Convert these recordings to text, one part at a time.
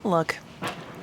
Look,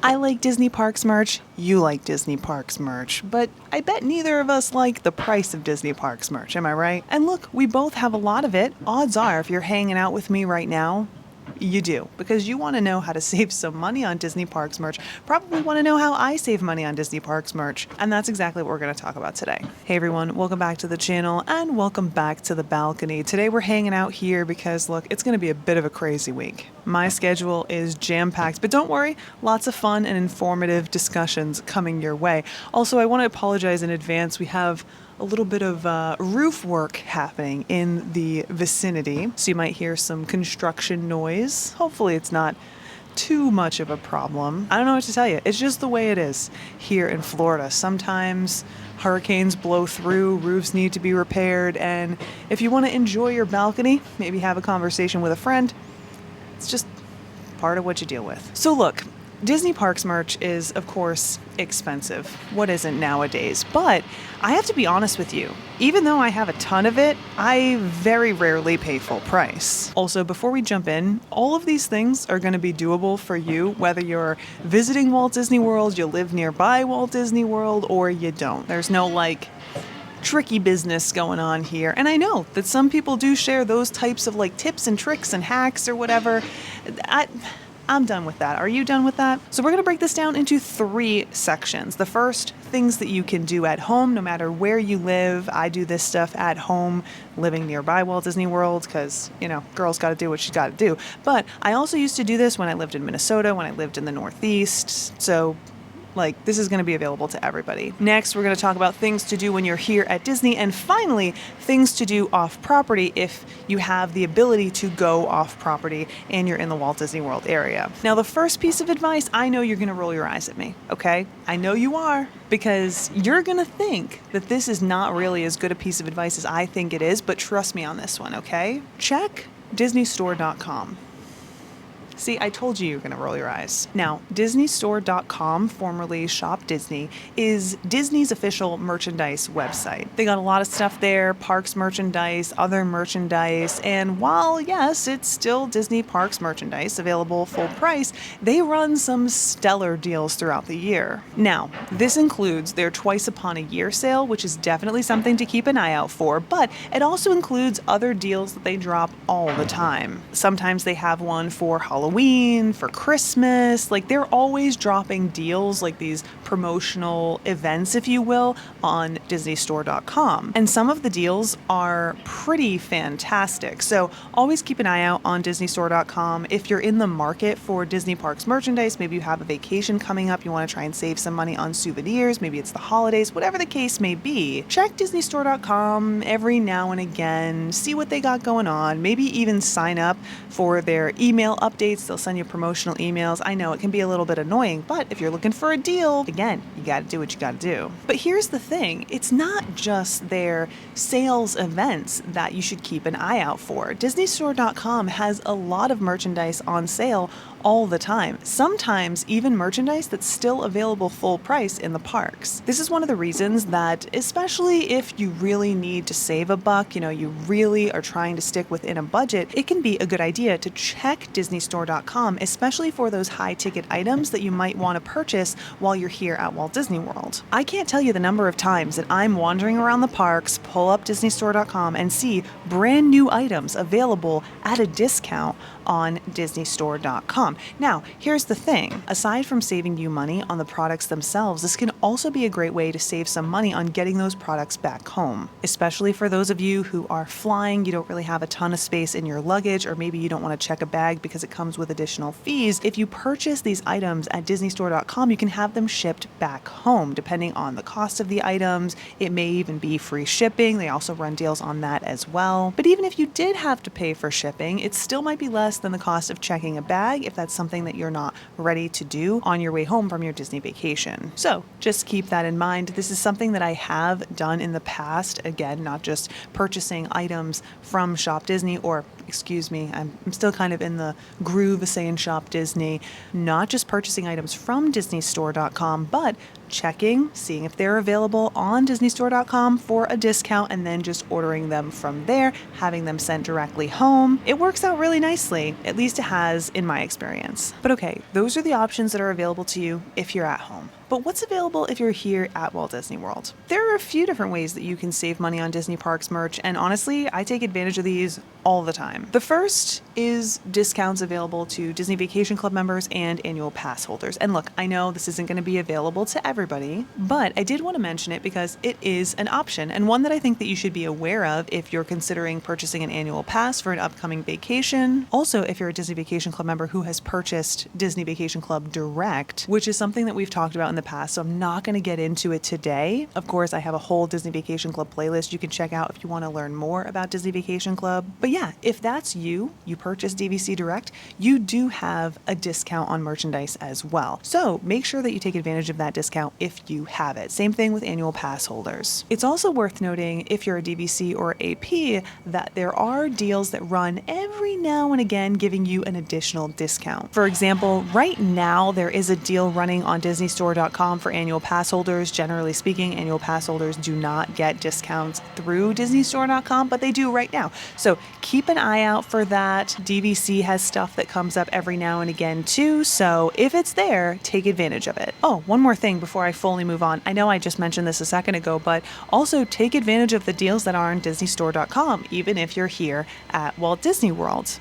I like Disney Parks merch, you like Disney Parks merch, but I bet neither of us like the price of Disney Parks merch, am I right? And look, we both have a lot of it. Odds are, if you're hanging out with me right now, you do, because you want to know how to save some money on Disney Parks merch. Probably want to know how I save money on Disney Parks merch. And that's exactly what we're going to talk about today. Hey everyone, welcome back to the channel and welcome back to the balcony. Today we're hanging out here because look, it's going to be a bit of a crazy week. My schedule is jam-packed, but don't worry, lots of fun and informative discussions coming your way. Also, I want to apologize in advance. We have a little bit of roof work happening in the vicinity, so you might hear some construction noise. Hopefully it's not too much of a problem. I don't know what to tell you. It's just the way it is here in Florida. Sometimes hurricanes blow through, roofs need to be repaired, and if you want to enjoy your balcony, maybe have a conversation with a friend, it's just part of what you deal with. So look, Disney Parks merch is, of course, expensive. What isn't nowadays? But I have to be honest with you. Even though I have a ton of it, I very rarely pay full price. Also, before we jump in, all of these things are going to be doable for you, whether you're visiting Walt Disney World, you live nearby Walt Disney World, or you don't. There's no, like, tricky business going on here. And I know that some people do share those types of, like, tips and tricks and hacks or whatever. I'm done with that. Are you done with that? So we're going to break this down into 3 sections. The first, things that you can do at home, no matter where you live. I do this stuff at home, living nearby Walt Disney World, because, you know, girl's got to do what she's got to do. But I also used to do this when I lived in Minnesota, when I lived in the Northeast. So like, this is going to be available to everybody. Next, we're going to talk about things to do when you're here at Disney. And finally, things to do off property if you have the ability to go off property and you're in the Walt Disney World area. Now, the first piece of advice, I know you're going to roll your eyes at me, okay? I know you are, because you're going to think that this is not really as good a piece of advice as I think it is, but trust me on this one, okay? Check DisneyStore.com. See, I told you were going to roll your eyes. Now, DisneyStore.com, formerly Shop Disney, is Disney's official merchandise website. They got a lot of stuff there, parks merchandise, other merchandise, and while, yes, it's still Disney Parks merchandise available full price, they run some stellar deals throughout the year. Now, this includes their twice upon a year sale, which is definitely something to keep an eye out for, but it also includes other deals that they drop all the time. Sometimes they have one for Halloween, for Christmas, like they're always dropping deals, like these promotional events, if you will, on DisneyStore.com. And some of the deals are pretty fantastic. So always keep an eye out on DisneyStore.com. If you're in the market for Disney Parks merchandise, maybe you have a vacation coming up, you want to try and save some money on souvenirs, maybe it's the holidays, whatever the case may be, check DisneyStore.com every now and again, see what they got going on, maybe even sign up for their email updates. They'll send you promotional emails. I know it can be a little bit annoying, but if you're looking for a deal, again, you got to do what you got to do. But here's the thing. It's not just their sales events that you should keep an eye out for. DisneyStore.com has a lot of merchandise on sale all the time. Sometimes even merchandise that's still available full price in the parks. This is one of the reasons that, especially if you really need to save a buck, you know, you really are trying to stick within a budget, it can be a good idea to check DisneyStore.com, especially for those high ticket items that you might want to purchase while you're here at Walt Disney World. I can't tell you the number of times that I'm wandering around the parks, pull up DisneyStore.com and see brand new items available at a discount on DisneyStore.com. Now, here's the thing. Aside from saving you money on the products themselves, this can also be a great way to save some money on getting those products back home. Especially for those of you who are flying, you don't really have a ton of space in your luggage, or maybe you don't want to check a bag because it comes with additional fees. If you purchase these items at DisneyStore.com, you can have them shipped back home, depending on the cost of the items. It may even be free shipping. They also run deals on that as well. But even if you did have to pay for shipping, it still might be less than the cost of checking a bag if that's something that you're not ready to do on your way home from your Disney vacation. So just keep that in mind. This is something that I have done in the past. Again, not just purchasing items from Shop Disney or excuse me, I'm still kind of in the groove of saying shop Disney, not just purchasing items from DisneyStore.com, but checking, seeing if they're available on DisneyStore.com for a discount, and then just ordering them from there, having them sent directly home. It works out really nicely, at least it has in my experience. But okay, those are the options that are available to you if you're at home. But what's available if you're here at Walt Disney World? There are a few different ways that you can save money on Disney Parks merch, and honestly, I take advantage of these all the time. The first is discounts available to Disney Vacation Club members and annual pass holders. And look, I know this isn't going to be available to everybody, but I did want to mention it because it is an option, and one that I think that you should be aware of if you're considering purchasing an annual pass for an upcoming vacation. Also, if you're a Disney Vacation Club member who has purchased Disney Vacation Club Direct, which is something that we've talked about in the past, so I'm not going to get into it today. Of course, I have a whole Disney Vacation Club playlist you can check out if you want to learn more about Disney Vacation Club. But yeah, if that's you purchase DVC Direct, you do have a discount on merchandise as well. So make sure that you take advantage of that discount if you have it. Same thing with annual pass holders. It's also worth noting, if you're a DVC or AP, that there are deals that run every now and again giving you an additional discount. For example, right now there is a deal running on DisneyStore.com for annual pass holders. Generally speaking, annual pass holders do not get discounts through DisneyStore.com, but they do right now. So keep an eye out for that. DVC has stuff that comes up every now and again too, so if it's there, take advantage of it. Oh, one more thing before I fully move on. I know I just mentioned this a second ago, but also take advantage of the deals that are on DisneyStore.com, even if you're here at Walt Disney World.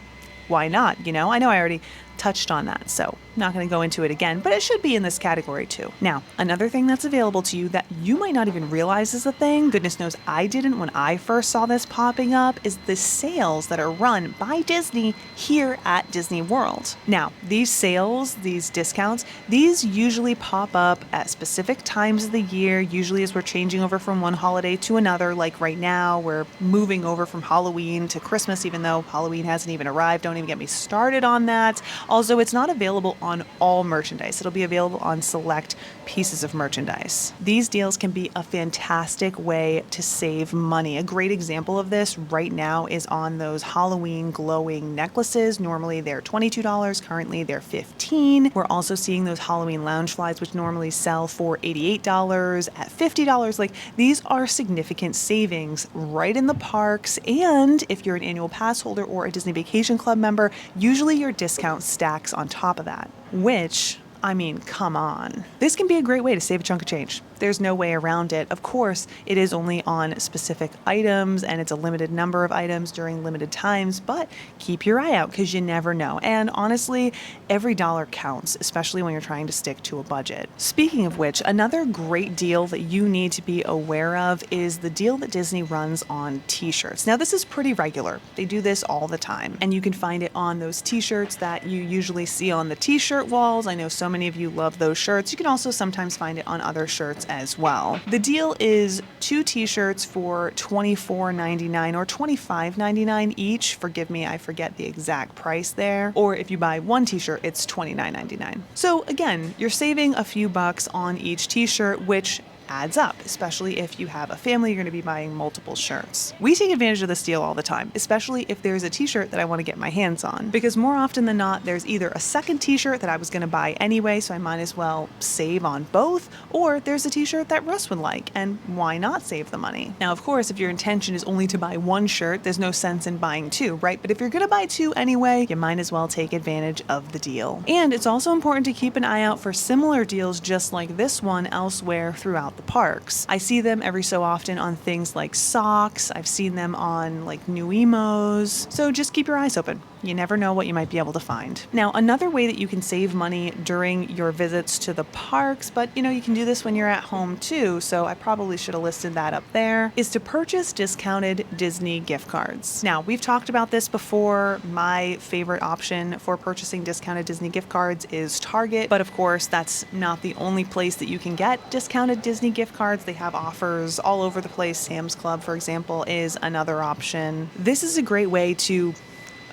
Why not? I know I already touched on that, so not going to go into it again, but it should be in this category too. Now, another thing that's available to you that you might not even realize is a thing, goodness knows I didn't when I first saw this popping up, is the sales that are run by Disney here at Disney World. Now, these sales, these discounts, these usually pop up at specific times of the year, usually as we're changing over from one holiday to another. Like right now, we're moving over from Halloween to Christmas, even though Halloween hasn't even arrived. Don't even get me started on that. Also, it's not available on all merchandise. It'll be available on select pieces of merchandise. These deals can be a fantastic way to save money. A great example of this right now is on those Halloween glowing necklaces. Normally they're $22, currently they're $15. We're also seeing those Halloween lounge flies, which normally sell for $88 at $50. Like, these are significant savings right in the parks. And if you're an annual pass holder or a Disney Vacation Club member, usually your discount stacks on top of that, which, I mean, come on. This can be a great way to save a chunk of change. There's no way around it. Of course, it is only on specific items, and it's a limited number of items during limited times, but keep your eye out because you never know. And honestly, every dollar counts, especially when you're trying to stick to a budget. Speaking of which, another great deal that you need to be aware of is the deal that Disney runs on t-shirts. Now, this is pretty regular. They do this all the time, and you can find it on those t-shirts that you usually see on the t-shirt walls. I know so many of you love those shirts. You can also sometimes find it on other shirts as well. The deal is 2 t-shirts for $24.99 or $25.99 each. Forgive me, I forget the exact price there. Or if you buy 1 t-shirt, it's $29.99. So again, you're saving a few bucks on each t-shirt, which adds up, especially if you have a family, you're going to be buying multiple shirts. We take advantage of this deal all the time, especially if there's a t-shirt that I want to get my hands on, because more often than not, there's either a second t-shirt that I was going to buy anyway, so I might as well save on both, or there's a t-shirt that Russ would like, and why not save the money? Now, of course, if your intention is only to buy 1 shirt, there's no sense in buying 2, right? But if you're going to buy 2 anyway, you might as well take advantage of the deal. And it's also important to keep an eye out for similar deals just like this one elsewhere throughout the parks. I see them every so often on things like socks. I've seen them on like new emos. So just keep your eyes open. You never know what you might be able to find. Now, another way that you can save money during your visits to the parks, but you can do this when you're at home too, so I probably should have listed that up there, is to purchase discounted Disney gift cards. Now, we've talked about this before. My favorite option for purchasing discounted Disney gift cards is Target, but of course, that's not the only place that you can get discounted Disney gift cards. They have offers all over the place. Sam's Club, for example, is another option. This is a great way to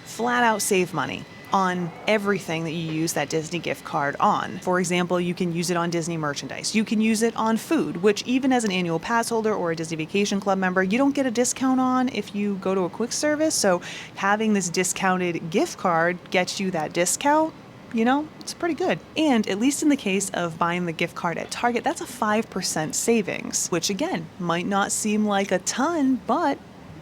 flat out save money. on everything that you use that Disney gift card on. For example, you can use it on Disney merchandise. You can use it on food, which even as an annual pass holder or a Disney Vacation Club member, you don't get a discount on if you go to a quick service. So having this discounted gift card gets you that discount. You know, it's pretty good. And at least in the case of buying the gift card at Target, that's a 5% savings, which again, might not seem like a ton, but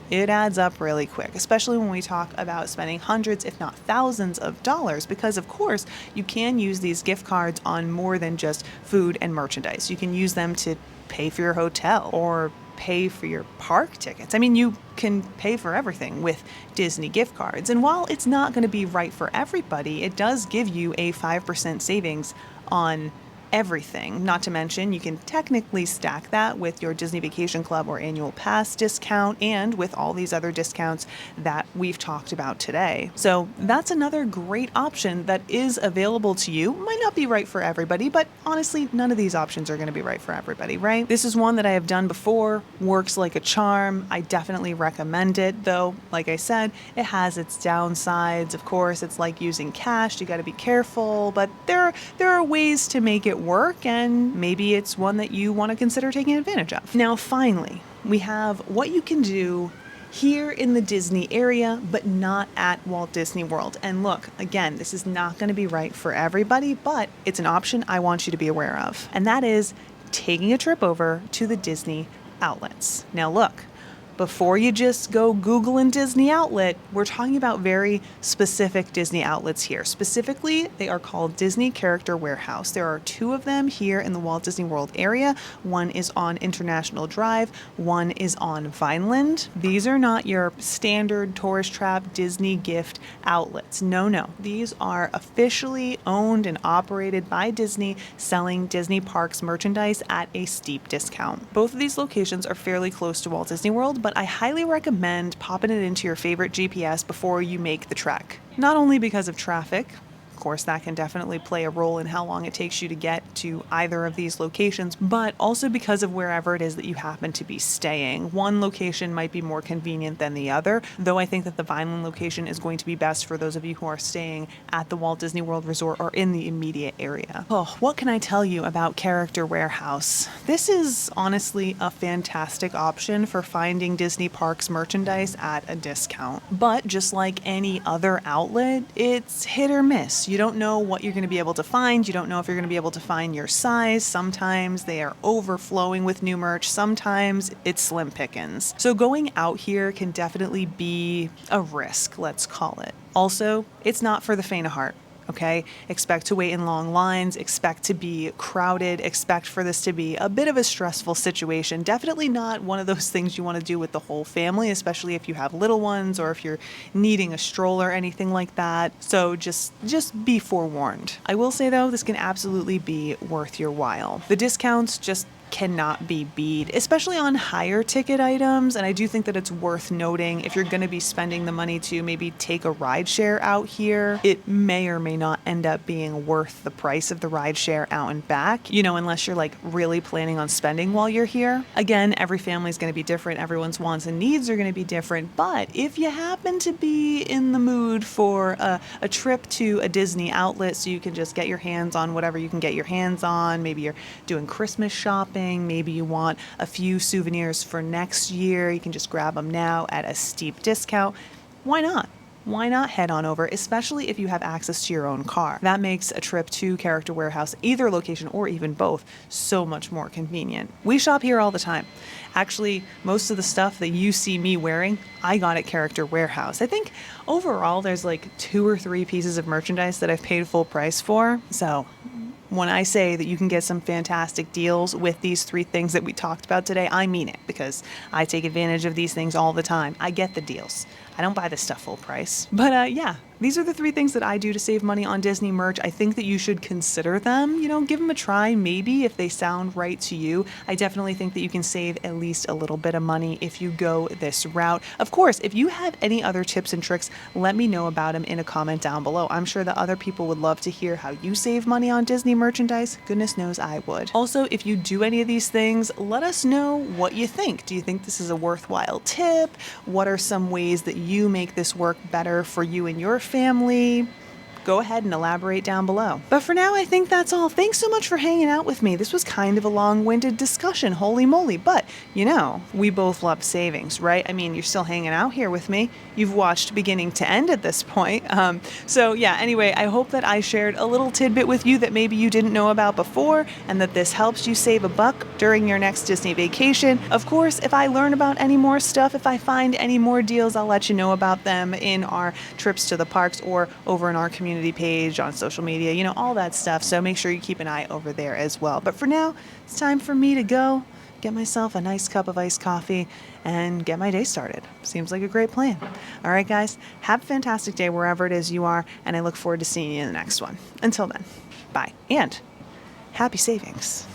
it adds up really quick, especially when we talk about spending hundreds, if not thousands of dollars, because of course you can use these gift cards on more than just food and merchandise. You can use them to pay for your hotel or pay for your park tickets. I mean, you can pay for everything with Disney gift cards. And while it's not going to be right for everybody, it does give you a 5% savings on everything. Not to mention, you can technically stack that with your Disney Vacation Club or annual pass discount and with all these other discounts that we've talked about today. So that's another great option that is available to you. Might not be right for everybody, but honestly, none of these options are going to be right for everybody, right? This is one that I have done before, works like a charm. I definitely recommend it, though, like I said, it has its downsides. Of course, it's like using cash. You got to be careful, but there are ways to make it work, and maybe it's one that you want to consider taking advantage of. Now, finally, we have what you can do here in the Disney area, but not at Walt Disney World. And look, again, this is not going to be right for everybody, but it's an option I want you to be aware of. And that is taking a trip over to the Disney outlets. Now look, before you just go Googling Disney outlet, we're talking about very specific Disney outlets here. Specifically, they are called Disney Character Warehouse. There are 2 of them here in the Walt Disney World area. One is on International Drive, one is on Vineland. These are not your standard tourist trap Disney gift outlets. No. These are officially owned and operated by Disney, selling Disney Parks merchandise at a steep discount. Both of these locations are fairly close to Walt Disney World, but I highly recommend popping it into your favorite GPS before you make the trek. Not only because of traffic, of course that can definitely play a role in how long it takes you to get to either of these locations, but also because of wherever it is that you happen to be staying. One location might be more convenient than the other, though I think that the Vineland location is going to be best for those of you who are staying at the Walt Disney World Resort or in the immediate area. Oh, what can I tell you about Character Warehouse? This is honestly a fantastic option for finding Disney Parks merchandise at a discount. But just like any other outlet, it's hit or miss. You don't know what you're going to be able to find. You don't know if you're going to be able to find your size. Sometimes they are overflowing with new merch. Sometimes it's slim pickings. So going out here can definitely be a risk, let's call it. Also, it's not for the faint of heart. Okay, expect to wait in long lines, expect to be crowded, expect for this to be a bit of a stressful situation. Definitely not one of those things you want to do with the whole family, especially if you have little ones or if you're needing a stroller or anything like that. So just be forewarned. I will say though, this can absolutely be worth your while. The discounts just cannot be beat, especially on higher ticket items. And I do think that it's worth noting, if you're going to be spending the money to maybe take a ride share out here, it may or may not end up being worth the price of the ride share out and back, you know, unless you're like really planning on spending while you're here. Again, every family is going to be different. Everyone's wants and needs are going to be different. But if you happen to be in the mood for a trip to a Disney outlet so you can just get your hands on whatever you can get your hands on, maybe you're doing Christmas shopping, maybe you want a few souvenirs for next year, you can just grab them now at a steep discount. Why not? Why not head on over, especially if you have access to your own car? That makes a trip to Character Warehouse, either location or even both, so much more convenient. We shop here all the time. Actually, most of the stuff that you see me wearing, I got at Character Warehouse. I think overall there's like 2 or 3 pieces of merchandise that I've paid full price for. So when I say that you can get some fantastic deals with these 3 things that we talked about today, I mean it, because I take advantage of these things all the time. I get the deals. I don't buy this stuff full price. But yeah, these are the 3 things that I do to save money on Disney merch. I think that you should consider them, you know, give them a try, maybe if they sound right to you. I definitely think that you can save at least a little bit of money if you go this route. Of course, if you have any other tips and tricks, let me know about them in a comment down below. I'm sure that other people would love to hear how you save money on Disney merchandise. Goodness knows I would. Also, if you do any of these things, let us know what you think. Do you think this is a worthwhile tip? What are some ways that you make this work better for you and your family? go ahead and elaborate down below. But for now, I think that's all. Thanks so much for hanging out with me. This was kind of a long-winded discussion, holy moly. But, we both love savings, right? I mean, you're still hanging out here with me. You've watched beginning to end at this point. Anyway, I hope that I shared a little tidbit with you that maybe you didn't know about before, and that this helps you save a buck during your next Disney vacation. Of course, if I learn about any more stuff, if I find any more deals, I'll let you know about them in our trips to the parks or over in our community page on social media, all that stuff. So make sure you keep an eye over there as well. But for now, it's time for me to go get myself a nice cup of iced coffee and get my day started. Seems like a great plan. All right, guys, have a fantastic day wherever it is you are, and I look forward to seeing you in the next one. Until then, bye, and happy savings.